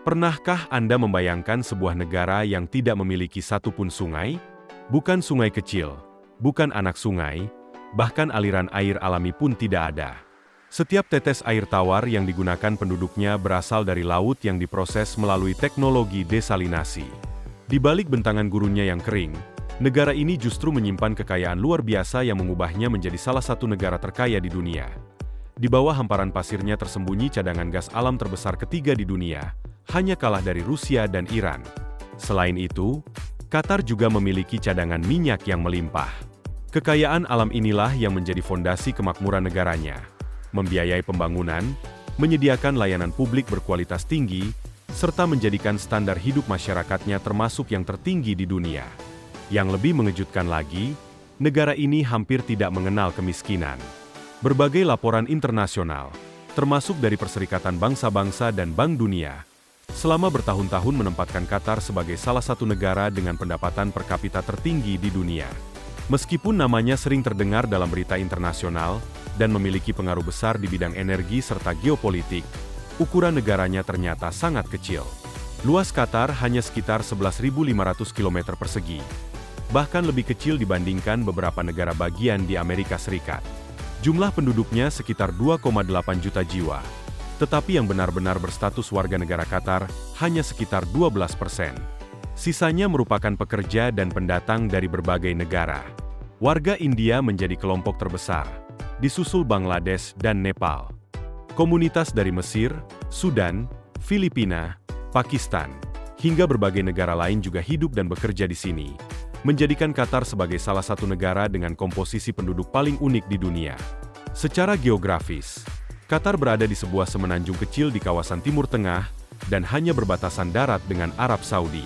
Pernahkah Anda membayangkan sebuah negara yang tidak memiliki satupun sungai? Bukan sungai kecil, bukan anak sungai, bahkan aliran air alami pun tidak ada. Setiap tetes air tawar yang digunakan penduduknya berasal dari laut yang diproses melalui teknologi desalinasi. Di balik bentangan gurunnya yang kering, negara ini justru menyimpan kekayaan luar biasa yang mengubahnya menjadi salah satu negara terkaya di dunia. Di bawah hamparan pasirnya tersembunyi cadangan gas alam terbesar ketiga di dunia, hanya kalah dari Rusia dan Iran. Selain itu, Qatar juga memiliki cadangan minyak yang melimpah. Kekayaan alam inilah yang menjadi fondasi kemakmuran negaranya, membiayai pembangunan, menyediakan layanan publik berkualitas tinggi, serta menjadikan standar hidup masyarakatnya termasuk yang tertinggi di dunia. Yang lebih mengejutkan lagi, negara ini hampir tidak mengenal kemiskinan. Berbagai laporan internasional, termasuk dari Perserikatan Bangsa-Bangsa dan Bank Dunia, selama bertahun-tahun menempatkan Qatar sebagai salah satu negara dengan pendapatan per kapita tertinggi di dunia. Meskipun namanya sering terdengar dalam berita internasional dan memiliki pengaruh besar di bidang energi serta geopolitik, ukuran negaranya ternyata sangat kecil. Luas Qatar hanya sekitar 11.500 km persegi, bahkan lebih kecil dibandingkan beberapa negara bagian di Amerika Serikat. Jumlah penduduknya sekitar 2,8 juta jiwa, tetapi yang benar-benar berstatus warga negara Qatar hanya sekitar 12%. Sisanya merupakan pekerja dan pendatang dari berbagai negara. Warga India menjadi kelompok terbesar, disusul Bangladesh dan Nepal. Komunitas dari Mesir, Sudan, Filipina, Pakistan, hingga berbagai negara lain juga hidup dan bekerja di sini, menjadikan Qatar sebagai salah satu negara dengan komposisi penduduk paling unik di dunia. Secara geografis, Qatar berada di sebuah semenanjung kecil di kawasan Timur Tengah dan hanya berbatasan darat dengan Arab Saudi.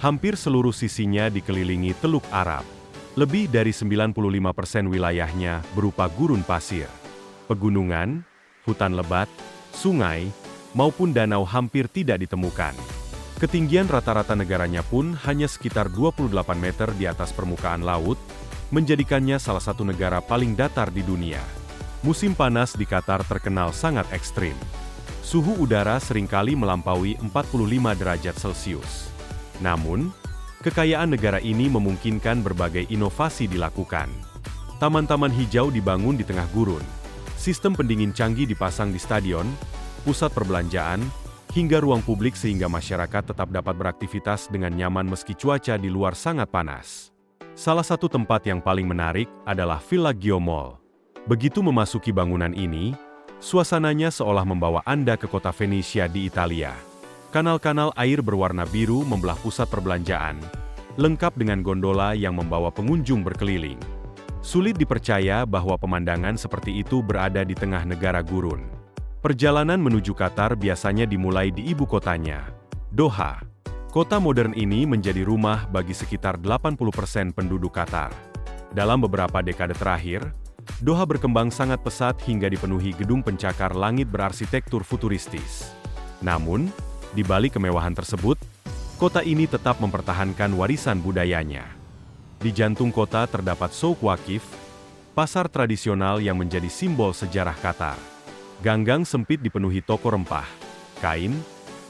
Hampir seluruh sisinya dikelilingi Teluk Arab. Lebih dari 95% wilayahnya berupa gurun pasir. Pegunungan, hutan lebat, sungai, maupun danau hampir tidak ditemukan. Ketinggian rata-rata negaranya pun hanya sekitar 28 meter di atas permukaan laut, menjadikannya salah satu negara paling datar di dunia. Musim panas di Qatar terkenal sangat ekstrim. Suhu udara seringkali melampaui 45 derajat Celcius. Namun, kekayaan negara ini memungkinkan berbagai inovasi dilakukan. Taman-taman hijau dibangun di tengah gurun, sistem pendingin canggih dipasang di stadion, pusat perbelanjaan, hingga ruang publik sehingga masyarakat tetap dapat beraktivitas dengan nyaman meski cuaca di luar sangat panas. Salah satu tempat yang paling menarik adalah Villaggio Mall. Begitu memasuki bangunan ini, suasananya seolah membawa Anda ke kota Venesia di Italia. Kanal-kanal air berwarna biru membelah pusat perbelanjaan, lengkap dengan gondola yang membawa pengunjung berkeliling. Sulit dipercaya bahwa pemandangan seperti itu berada di tengah negara gurun. Perjalanan menuju Qatar biasanya dimulai di ibu kotanya, Doha. Kota modern ini menjadi rumah bagi sekitar 80% penduduk Qatar. Dalam beberapa dekade terakhir, Doha berkembang sangat pesat hingga dipenuhi gedung pencakar langit berarsitektur futuristis. Namun, di balik kemewahan tersebut, kota ini tetap mempertahankan warisan budayanya. Di jantung kota terdapat Souk Waqif, pasar tradisional yang menjadi simbol sejarah Qatar. Ganggang sempit dipenuhi toko rempah, kain,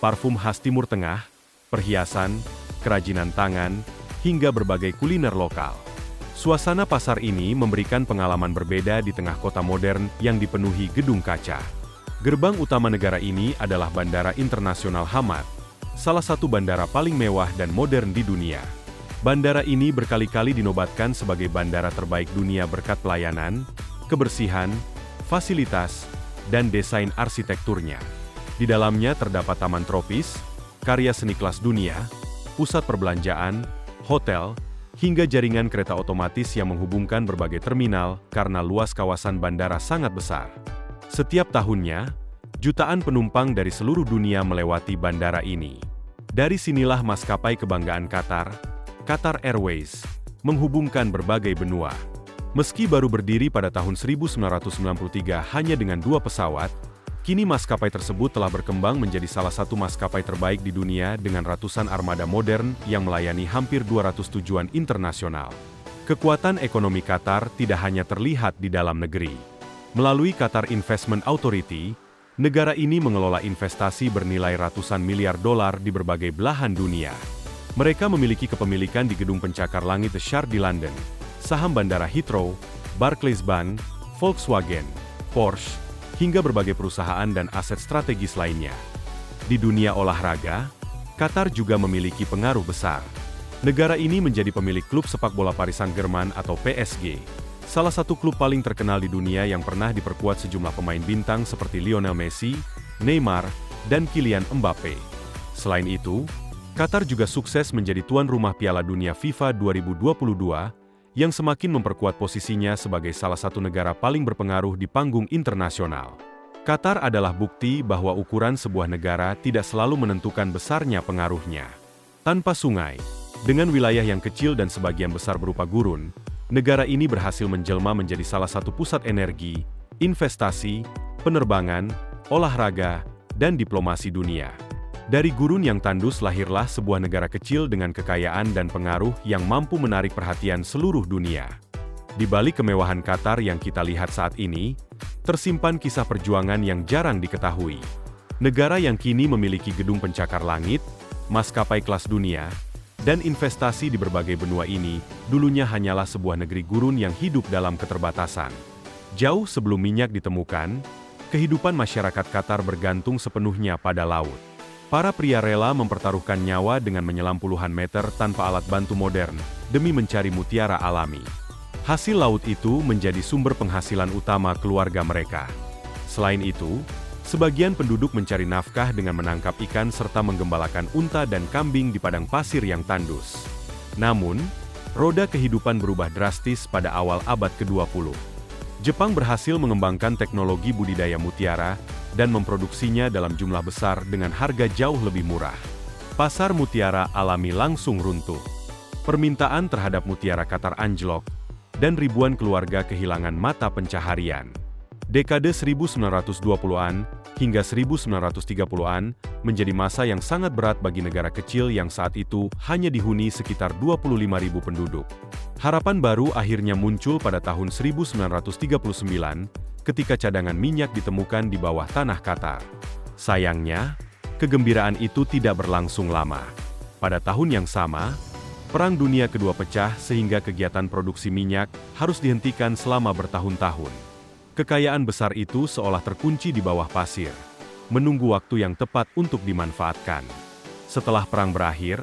parfum khas Timur Tengah, perhiasan, kerajinan tangan, hingga berbagai kuliner lokal. Suasana pasar ini memberikan pengalaman berbeda di tengah kota modern yang dipenuhi gedung kaca. Gerbang utama negara ini adalah Bandara Internasional Hamad, salah satu bandara paling mewah dan modern di dunia. Bandara ini berkali-kali dinobatkan sebagai bandara terbaik dunia berkat pelayanan, kebersihan, fasilitas, dan desain arsitekturnya. Di dalamnya terdapat taman tropis, karya seni kelas dunia, pusat perbelanjaan, hotel, hingga jaringan kereta otomatis yang menghubungkan berbagai terminal karena luas kawasan bandara sangat besar. Setiap tahunnya, jutaan penumpang dari seluruh dunia melewati bandara ini. Dari sinilah maskapai kebanggaan Qatar, Qatar Airways, menghubungkan berbagai benua. Meski baru berdiri pada tahun 1993 hanya dengan 2 pesawat, kini maskapai tersebut telah berkembang menjadi salah satu maskapai terbaik di dunia dengan ratusan armada modern yang melayani hampir 200 tujuan internasional. Kekuatan ekonomi Qatar tidak hanya terlihat di dalam negeri. Melalui Qatar Investment Authority, Negara ini mengelola investasi bernilai ratusan miliar dolar di berbagai belahan dunia. Mereka memiliki kepemilikan di gedung pencakar langit The Shard di London, saham bandara Heathrow, Barclays Bank, Volkswagen, Porsche, hingga berbagai perusahaan dan aset strategis lainnya. Di dunia olahraga, Qatar juga memiliki pengaruh besar. Negara ini menjadi pemilik klub sepak bola Paris Saint-Germain atau PSG, salah satu klub paling terkenal di dunia yang pernah diperkuat sejumlah pemain bintang seperti Lionel Messi, Neymar, dan Kylian Mbappe. Selain itu, Qatar juga sukses menjadi tuan rumah Piala Dunia FIFA 2022, yang semakin memperkuat posisinya sebagai salah satu negara paling berpengaruh di panggung internasional. Qatar adalah bukti bahwa ukuran sebuah negara tidak selalu menentukan besarnya pengaruhnya. Tanpa sungai, dengan wilayah yang kecil dan sebagian besar berupa gurun, negara ini berhasil menjelma menjadi salah satu pusat energi, investasi, penerbangan, olahraga, dan diplomasi dunia. Dari gurun yang tandus lahirlah sebuah negara kecil dengan kekayaan dan pengaruh yang mampu menarik perhatian seluruh dunia. Di balik kemewahan Qatar yang kita lihat saat ini, tersimpan kisah perjuangan yang jarang diketahui. Negara yang kini memiliki gedung pencakar langit, maskapai kelas dunia, dan investasi di berbagai benua ini, dulunya hanyalah sebuah negeri gurun yang hidup dalam keterbatasan. Jauh sebelum minyak ditemukan, kehidupan masyarakat Qatar bergantung sepenuhnya pada laut. Para pria rela mempertaruhkan nyawa dengan menyelam puluhan meter tanpa alat bantu modern, demi mencari mutiara alami. Hasil laut itu menjadi sumber penghasilan utama keluarga mereka. Selain itu, sebagian penduduk mencari nafkah dengan menangkap ikan serta menggembalakan unta dan kambing di padang pasir yang tandus. Namun, roda kehidupan berubah drastis pada awal abad ke-20. Jepang berhasil mengembangkan teknologi budidaya mutiara dan memproduksinya dalam jumlah besar dengan harga jauh lebih murah. Pasar mutiara alami langsung runtuh. Permintaan terhadap mutiara Qatar anjlok, dan ribuan keluarga kehilangan mata pencaharian. Dekade 1920-an hingga 1930-an menjadi masa yang sangat berat bagi negara kecil yang saat itu hanya dihuni sekitar 25.000 penduduk. Harapan baru akhirnya muncul pada tahun 1939 ketika cadangan minyak ditemukan di bawah tanah Qatar. Sayangnya, kegembiraan itu tidak berlangsung lama. Pada tahun yang sama, Perang Dunia Kedua pecah sehingga kegiatan produksi minyak harus dihentikan selama bertahun-tahun. Kekayaan besar itu seolah terkunci di bawah pasir, menunggu waktu yang tepat untuk dimanfaatkan. Setelah perang berakhir,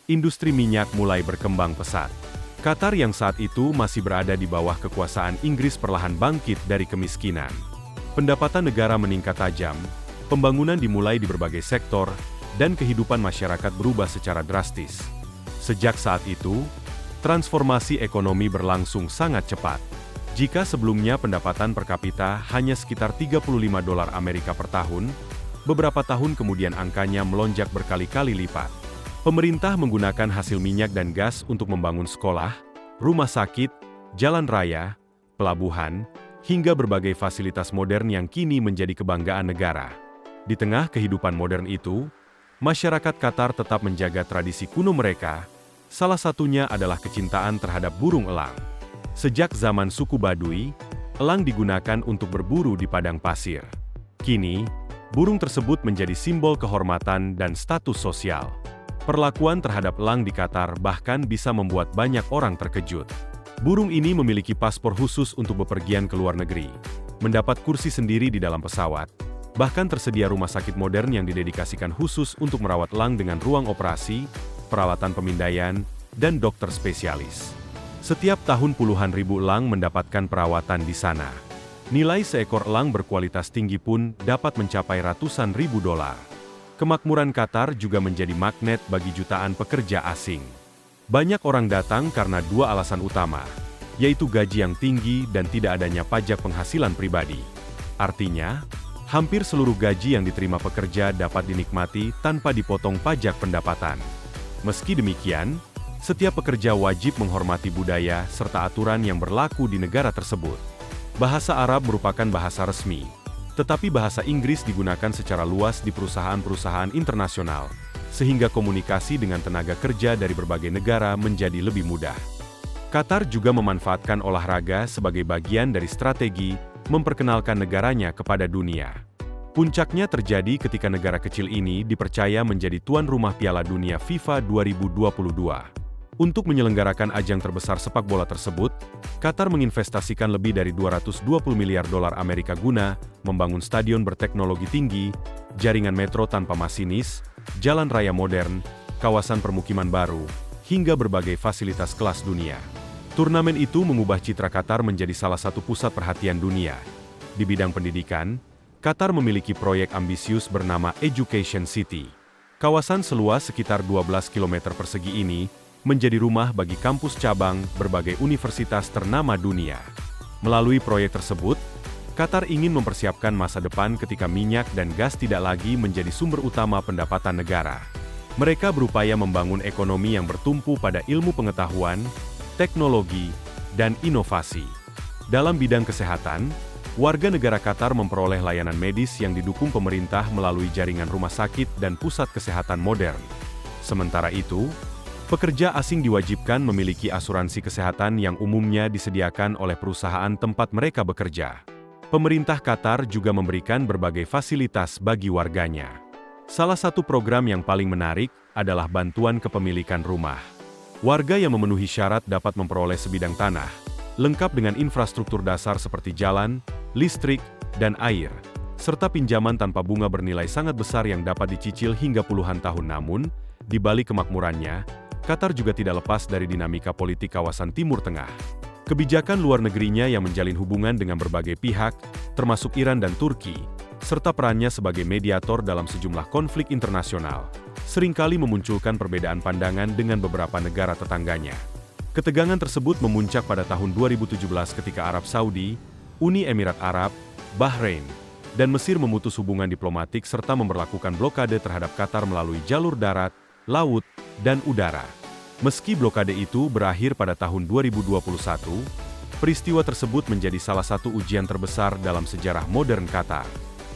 industri minyak mulai berkembang pesat. Qatar yang saat itu masih berada di bawah kekuasaan Inggris perlahan bangkit dari kemiskinan. Pendapatan negara meningkat tajam, pembangunan dimulai di berbagai sektor, dan kehidupan masyarakat berubah secara drastis. Sejak saat itu, transformasi ekonomi berlangsung sangat cepat. Jika sebelumnya pendapatan per kapita hanya sekitar 35 dolar Amerika per tahun, beberapa tahun kemudian angkanya melonjak berkali-kali lipat. Pemerintah menggunakan hasil minyak dan gas untuk membangun sekolah, rumah sakit, jalan raya, pelabuhan, hingga berbagai fasilitas modern yang kini menjadi kebanggaan negara. Di tengah kehidupan modern itu, masyarakat Qatar tetap menjaga tradisi kuno mereka, salah satunya adalah kecintaan terhadap burung elang. Sejak zaman suku Baduy, elang digunakan untuk berburu di padang pasir. Kini, burung tersebut menjadi simbol kehormatan dan status sosial. Perlakuan terhadap elang di Qatar bahkan bisa membuat banyak orang terkejut. Burung ini memiliki paspor khusus untuk bepergian ke luar negeri, mendapat kursi sendiri di dalam pesawat, bahkan tersedia rumah sakit modern yang didedikasikan khusus untuk merawat elang dengan ruang operasi, peralatan pemindaian, dan dokter spesialis. Setiap tahun puluhan ribu elang mendapatkan perawatan di sana. Nilai seekor elang berkualitas tinggi pun dapat mencapai ratusan ribu dolar. Kemakmuran Qatar juga menjadi magnet bagi jutaan pekerja asing. Banyak orang datang karena dua alasan utama, yaitu gaji yang tinggi dan tidak adanya pajak penghasilan pribadi. Artinya, hampir seluruh gaji yang diterima pekerja dapat dinikmati tanpa dipotong pajak pendapatan. Meski demikian, setiap pekerja wajib menghormati budaya serta aturan yang berlaku di negara tersebut. Bahasa Arab merupakan bahasa resmi, tetapi bahasa Inggris digunakan secara luas di perusahaan-perusahaan internasional, sehingga komunikasi dengan tenaga kerja dari berbagai negara menjadi lebih mudah. Qatar juga memanfaatkan olahraga sebagai bagian dari strategi memperkenalkan negaranya kepada dunia. Puncaknya terjadi ketika negara kecil ini dipercaya menjadi tuan rumah Piala Dunia FIFA 2022. Untuk menyelenggarakan ajang terbesar sepak bola tersebut, Qatar menginvestasikan lebih dari 220 miliar dolar Amerika guna membangun stadion berteknologi tinggi, jaringan metro tanpa masinis, jalan raya modern, kawasan permukiman baru, hingga berbagai fasilitas kelas dunia. Turnamen itu mengubah citra Qatar menjadi salah satu pusat perhatian dunia. Di bidang pendidikan, Qatar memiliki proyek ambisius bernama Education City. Kawasan seluas sekitar 12 km persegi ini menjadi rumah bagi kampus cabang berbagai universitas ternama dunia. Melalui proyek tersebut, Qatar ingin mempersiapkan masa depan ketika minyak dan gas tidak lagi menjadi sumber utama pendapatan negara. Mereka berupaya membangun ekonomi yang bertumpu pada ilmu pengetahuan, teknologi, dan inovasi. Dalam bidang kesehatan, warga negara Qatar memperoleh layanan medis yang didukung pemerintah melalui jaringan rumah sakit dan pusat kesehatan modern. Sementara itu, pekerja asing diwajibkan memiliki asuransi kesehatan yang umumnya disediakan oleh perusahaan tempat mereka bekerja. Pemerintah Qatar juga memberikan berbagai fasilitas bagi warganya. Salah satu program yang paling menarik adalah bantuan kepemilikan rumah. Warga yang memenuhi syarat dapat memperoleh sebidang tanah, lengkap dengan infrastruktur dasar seperti jalan, listrik, dan air, serta pinjaman tanpa bunga bernilai sangat besar yang dapat dicicil hingga puluhan tahun. Namun, di balik kemakmurannya, Qatar juga tidak lepas dari dinamika politik kawasan Timur Tengah. Kebijakan luar negerinya yang menjalin hubungan dengan berbagai pihak, termasuk Iran dan Turki, serta perannya sebagai mediator dalam sejumlah konflik internasional, seringkali memunculkan perbedaan pandangan dengan beberapa negara tetangganya. Ketegangan tersebut memuncak pada tahun 2017 ketika Arab Saudi, Uni Emirat Arab, Bahrain, dan Mesir memutus hubungan diplomatik serta memberlakukan blokade terhadap Qatar melalui jalur darat, laut, dan udara. Meski blokade itu berakhir pada tahun 2021, peristiwa tersebut menjadi salah satu ujian terbesar dalam sejarah modern Qatar.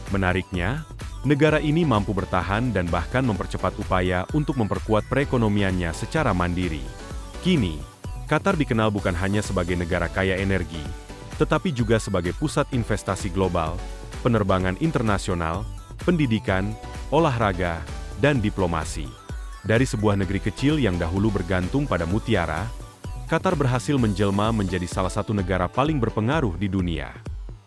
Menariknya, negara ini mampu bertahan dan bahkan mempercepat upaya untuk memperkuat perekonomiannya secara mandiri. Kini, Qatar dikenal bukan hanya sebagai negara kaya energi, tetapi juga sebagai pusat investasi global, penerbangan internasional, pendidikan, olahraga, dan diplomasi. Dari sebuah negeri kecil yang dahulu bergantung pada mutiara, Qatar berhasil menjelma menjadi salah satu negara paling berpengaruh di dunia.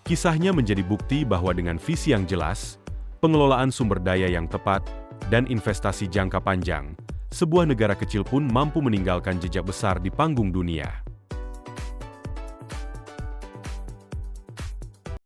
Kisahnya menjadi bukti bahwa dengan visi yang jelas, pengelolaan sumber daya yang tepat, dan investasi jangka panjang, sebuah negara kecil pun mampu meninggalkan jejak besar di panggung dunia.